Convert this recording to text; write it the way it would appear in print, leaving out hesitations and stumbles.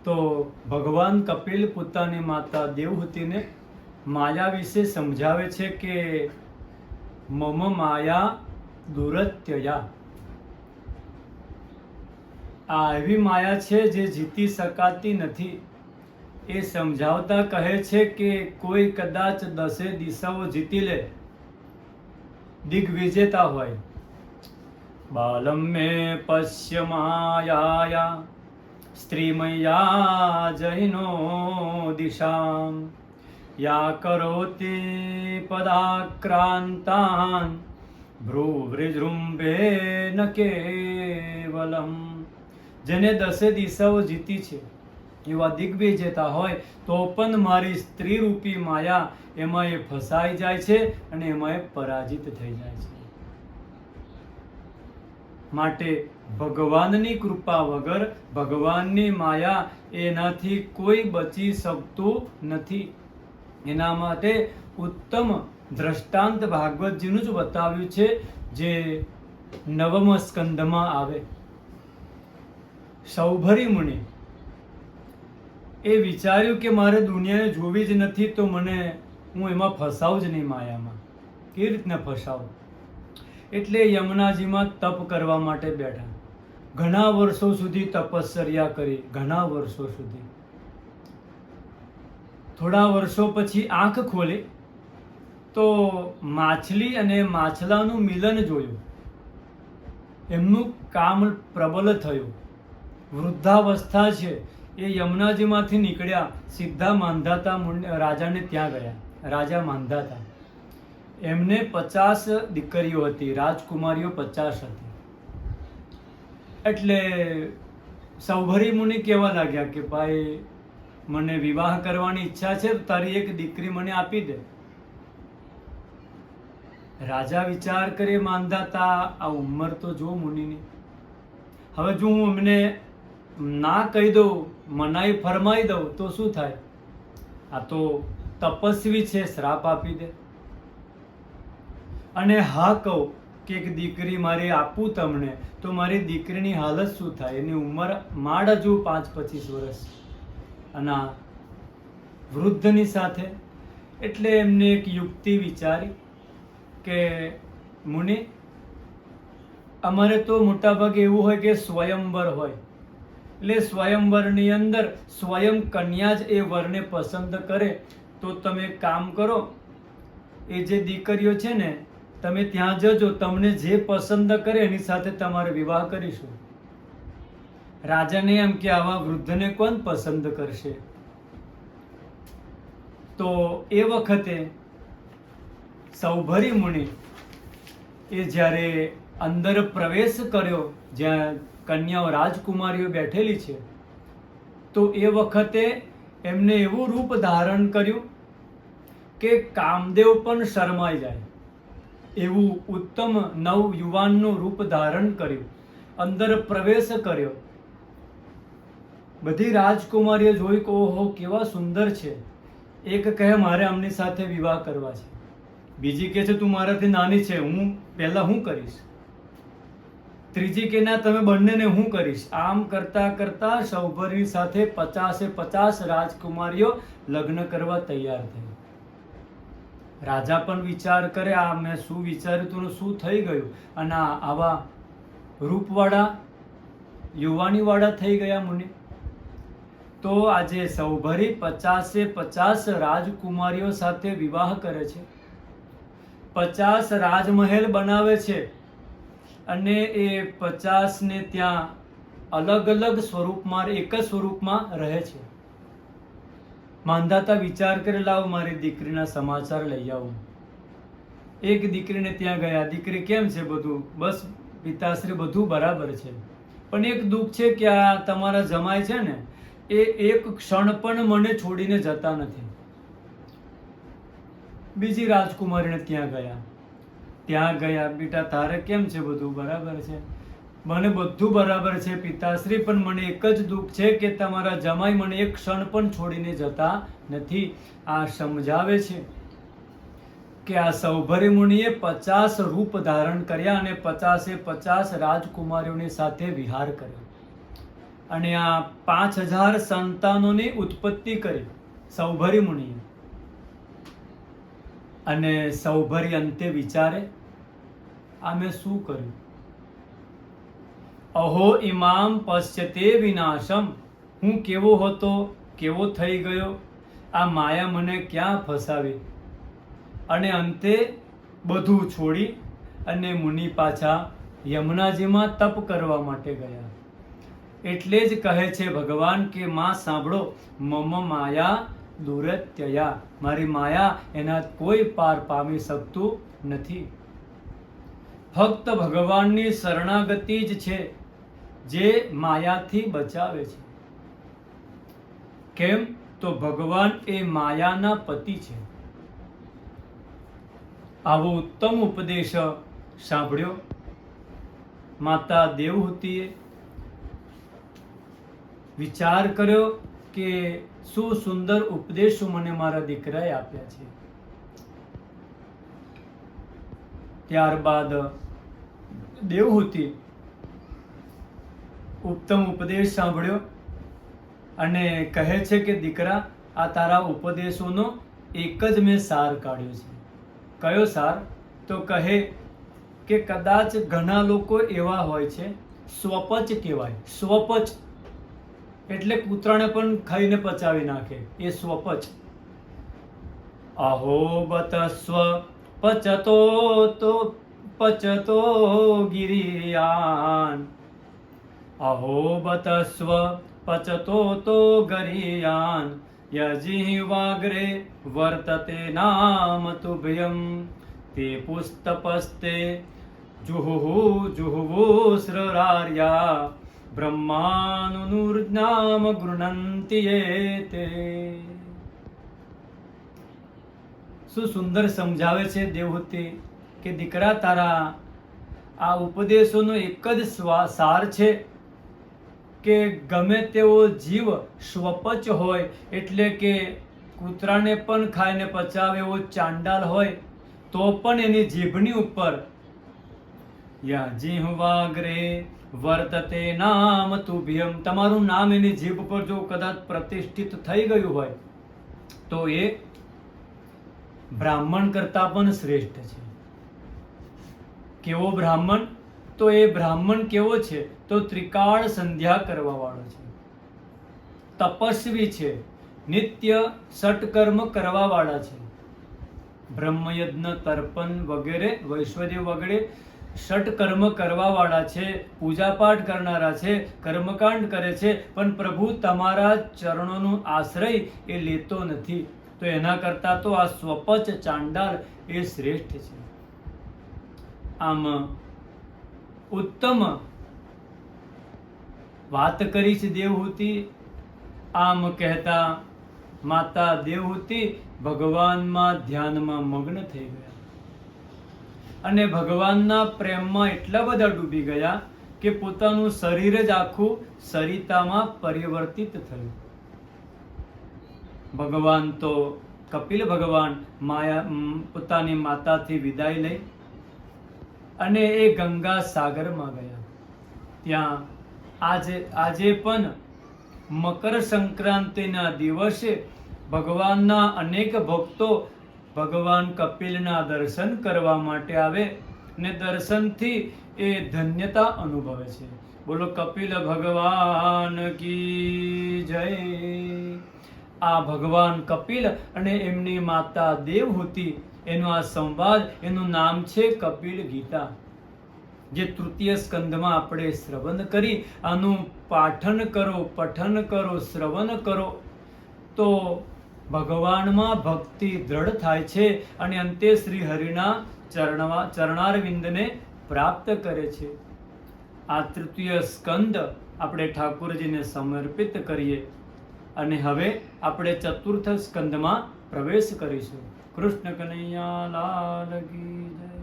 તો ભગવાન કપિલ પોતાની માતા દેવહૂતિને માયા વિશે સમજાવે છે કે મમ માયા દુરત્યયા, આ એવી માયા છે જે જીતી શકાતી નથી. એ સમજાવતા કહે છે કે કોઈ કદાચ 10 દિશાઓ જીતી લે, દિગ્વિજેતા હોય. બાલમ મે પશ્ય માયાયા સ્ત્રીમયા જૈનો દિશામ યા કરોતિ પદાક્રાંતાન ભ્રુવૃજૃંભેન કેવલમ. જેને 10 દિશાઓ જીતી છે એવા દિગ્વિજેતા હોય તો પણ મારી સ્ત્રી રૂપી માયા એમાં એ ફસાઈ જાય છે અને એમાં એ પરાજિત થઈ જાય છે. માટે ભગવાનની કૃપા વગર, ભગવાનની માયા એનાથી કોઈ બચી શકતું નથી. એના માટે ઉત્તમ દ્રષ્ટાંત ભાગવતજીનું જ બતાવ્યું છે, જે 9મ સ્કંદમાં આવે. સૌભરી મુનિ એ વિચાર્યું કે મારે દુનિયાને જોવી જ નથી, તો હું એમાં ફસાવું જ નહીં, માયામાં કેવી રીતના ફસાવું. એટલે યમુનાજીમાં તપ કરવા માટે બેઠા. ઘણા વર્ષો સુધી તપશ્ચર્યા કરી, ઘણા વર્ષો સુધી. થોડા વર્ષો પછી આંખ ખોલી તો માછલી અને માછલાનું મિલન જોયું. એમનું કામ પ્રબળ થયું. વૃદ્ધાવસ્થા છે એ યમુનાજીમાંથી નીકળ્યા, સીધા માંધાતા રાજાને ત્યાં ગયા. રાજા માંધાતા, એમને 50 દીકરીઓ હતી, રાજકુમારીઓ 50 હતી. એટલે સૌભરી મુનિ કહેવા લાગ્યા કે ભાઈ મને વિવાહ કરવાની ઈચ્છા છે, તારી એક દીકરી મને આપી દે. રાજા વિચાર કરે, માંધાતા આ ઉંમર તો જો મુનિની, હવે જો હું એમને ના કહી દઉં, મનાઈ ફરમાઈ દઉં તો શું થાય? આ તો તપસ્વી છે, શ્રાપ આપી દે. અને હા કહું કે એક દીકરી મારી આપું તમને, તો મારી દીકરીની હાલત શું થાય? એની ઉંમર માંડ હજુ 5-25 વર્ષ, અને વૃદ્ધની સાથે. એટલે એમને એક યુક્તિ વિચારી કે મુનિ, અમારે તો મોટાભાગે એવું હોય કે સ્વયંવર હોય, એટલે સ્વયંવરની અંદર સ્વયં કન્યા જ એ વરને પસંદ કરે. તો તમે એક કામ કરો, એ જે દીકરીઓ છે ને, તમે ત્યાં જજો, તમને જે પસંદ કરે એની સાથે તમારે વિવાહ કરીશું. રાજાને એમ કે આવા વૃદ્ધને કોણ પસંદ કરશે? તો એ વખતે સૌભરી મુનિ એ જ્યારે અંદર પ્રવેશ કર્યો, જ્યાં કન્યાઓ રાજકુમારીઓ બેઠેલી છે, તો એ વખતે એમને એવું રૂપ ધારણ કર્યું કે કામદેવ પણ શરમાઈ જાય એવું ઉત્તમ નવ યુવાનનું રૂપ ધારણ કર્યું. અંદર પ્રવેશ કર્યો. બધી રાજકુમારીઓ જોઈ કે ઓહો કેવા સુંદર છે. એક કહે મારે આમની સાથે વિવાહ કરવા છે, બીજી કહે છે તું મારાથી નાની છે, હું પહેલા હું કરીશ. ત્રીજી કે ના, તમે બંનેને હું કરીશ. આમ કરતા કરતા સૌભરી સાથે 50 રાજકુમારીઓ લગ્ન કરવા તૈયાર થઈ. રાજા પણ વિચાર કરે, આ મેં શું વિચાર્યું તું, શું થઈ ગયું, અને આવા રૂપવાળા યુવાનીવાળા થઈ ગયા મુનિ. તો આજે સૌભરી 50 રાજકુમારીઓ સાથે વિવાહ કરે છે, 50 રાજમહેલ બનાવે છે, અને એ 50ને ત્યાં અલગ અલગ સ્વરૂપમાં, એક જ સ્વરૂપમાં રહે છે. માંધાતા વિચાર કરે, લાવ મારી દીકરીના સમાચાર લઈ આવું. એક દીકરીને ત્યાં ગયા. દીકરી કેમ છે? બધું બસ પિતાશ્રી બધું બરાબર છે, પણ એક દુઃખ છે કે આ તમારા જમાઈ છે ને, એ એક ક્ષણ પણ મને છોડીને જતા નથી. બીજી રાજકુમારીને ત્યાં ગયા. બેટા તારે કેમ છે? બધું બરાબર છે? મને બધું બરાબર છે પિતાશ્રી, પણ મને એક જ દુઃખ છે કે તમારા જમાઈ મને એક ક્ષણ પણ છોડીને જતા નથી. આ સમજાવે છે કે આ સૌભરી મુનિએ 50 રૂપ ધારણ કર્યા અને 50 રાજકુમારીઓની સાથે વિહાર કર્યો. અને આ 5000 સંતાનોની ઉત્પત્તિ કરી સૌભરી મુનિએ. અને સૌભરી અંતે વિચારે, આ મેં શું કર્યું? અહો ઇમામ પશ્યતે વિનાશમ, હું કેવો હતો, કેવો થઈ ગયો, આ માયા મને ક્યાં ફસાવી. અને અંતે બધું છોડી અને મુનિ પાછા યમુનાજીમાં તપ કરવા માટે ગયા. એટલે જ કહે છે ભગવાન કે માં સાંભળો, મમ માયા દુરત્યયા, મારી માયા એના કોઈ પાર પામી શકતું નથી. ફક્ત ભગવાનની શરણાગતિ જ છે જે માયાથી બચાવે છે. કેમ? તો ભગવાન એ માયાના પતિ છે. આવો ઉત્તમ ઉપદેશ સાંભળ્યો માતા દેવહૂતિએ. વિચાર કર્યો કે શું સુંદર ઉપદેશો મને મારા દીકરાએ આપ્યા છે. ત્યારબાદ દેવહૂતિ ઉત્તમ ઉપદેશ સાંભળ્યો અને કહે છે કે દીકરા, આ તારા ઉપદેશોનો એક જ મેં સાર કાઢ્યો છે. કયો સાર? તો કહે કે કદાચ ઘણા લોકો એવા હોય છે, સ્વપચ કહેવાય. સ્વપચ એટલે કૂતરાને પણ ખાઈને પચાવી નાખે, એ સ્વપચ. અહો બત સ્વ પચતો તો પચતો ગિરિયાન, અહો બત સ્વ પચતો તો ગરિયાન, યજિહ્વાગ્રે વર્તતે નામ તુભ્યમ, તે પુસ્તપસ્તે જુહુહુ જુહુહુ સ્રરાર્યા, બ્રહ્માનુર્નામ ગૃહંતિ એતે. શું સુંદર સમજાવે છે દેવહૂતિ કે દીકરા, તારા આ ઉપદેશોનો એક જ સાર છે કે ગમે તેવો જીવ સ્વપચ હોય, એટલે કે કૂતરાને પણ ખાઈને પચાવે એવો ચાંડાલ હોય, તો પણ એની જીભની ઉપર યજિહ્વાગ્રે વર્તતે નામ તુભ્યમ, તમારું નામ એની જીભ પર જો કદાચ પ્રતિષ્ઠિત થઈ ગયું હોય તો એ બ્રાહ્મણ કરતા પણ શ્રેષ્ઠ છે. કેવો બ્રાહ્મણ? તો એ બ્રાહ્મણ કેવો છે? તો ત્રિકાળ સંધ્યા કરવા વાળો છે, તપસ્વી છે, નિત્ય સટકર્મ કરવા વાળા છે, બ્રહ્મયજ્ઞ તર્પણ વગેરે વૈશ્વદેવ વગેરે ષટકર્મ કરવા વાળા છે, પૂજાપાઠ કરનારા છે, કર્મકાંડ કરે છે, પણ પ્રભુ તમારા ચરણોનું આશ્રય એ લેતો નથી. તો એના કરતા તો આ સ્વપચ ચાંડાલ એ શ્રેષ્ઠ છે. આમ ઉત્તમ વાત કરી છે દેવહૂતિ. આમ કહેતા માતા દેવહૂતિ ભગવાનમાં ધ્યાનમાં મગ્ન થઈ ગયા અને ભગવાનના પ્રેમમાં એટલા બધા ડૂબી ગયા કે પોતાનું શરીર જ આખું સરિતામાં પરિવર્તિત થયું. ભગવાન તો કપિલ ભગવાન પોતાની માતાથી વિદાય લઈ અને એ ગંગા સાગરમાં ગયા. ત્યાં આજે પણ મકર સંક્રાંતિના દિવસે ભગવાનના અનેક ભક્તો ભગવાન કપિલના દર્શન કરવા માટે આવે ને દર્શનથી એ ધન્યતા અનુભવે છે. બોલો કપિલ ભગવાન કી જય. આ ભગવાન કપિલ અને એમની માતા દેવહૂતિ, એનો આ સંવાદ, એનું નામ છે કપિલ ગીતા, જે તૃતીય સ્કંદમાં આપણે શ્રવણ કરી. આનું પાઠન કરો, પઠન કરો, શ્રવણ કરો તો ભગવાનમાં ભક્તિ દ્રઢ થાય છે અને અંતે શ્રી હરિના ચરણારવિંદને પ્રાપ્ત કરે છે. આ તૃતીય સ્કંદ આપણે ઠાકોરજીને સમર્પિત કરીએ અને હવે આપણે ચતુર્થ સ્કંદમાં પ્રવેશ કરીશું. કૃષ્ણ કનૈયા લાલ કી જય.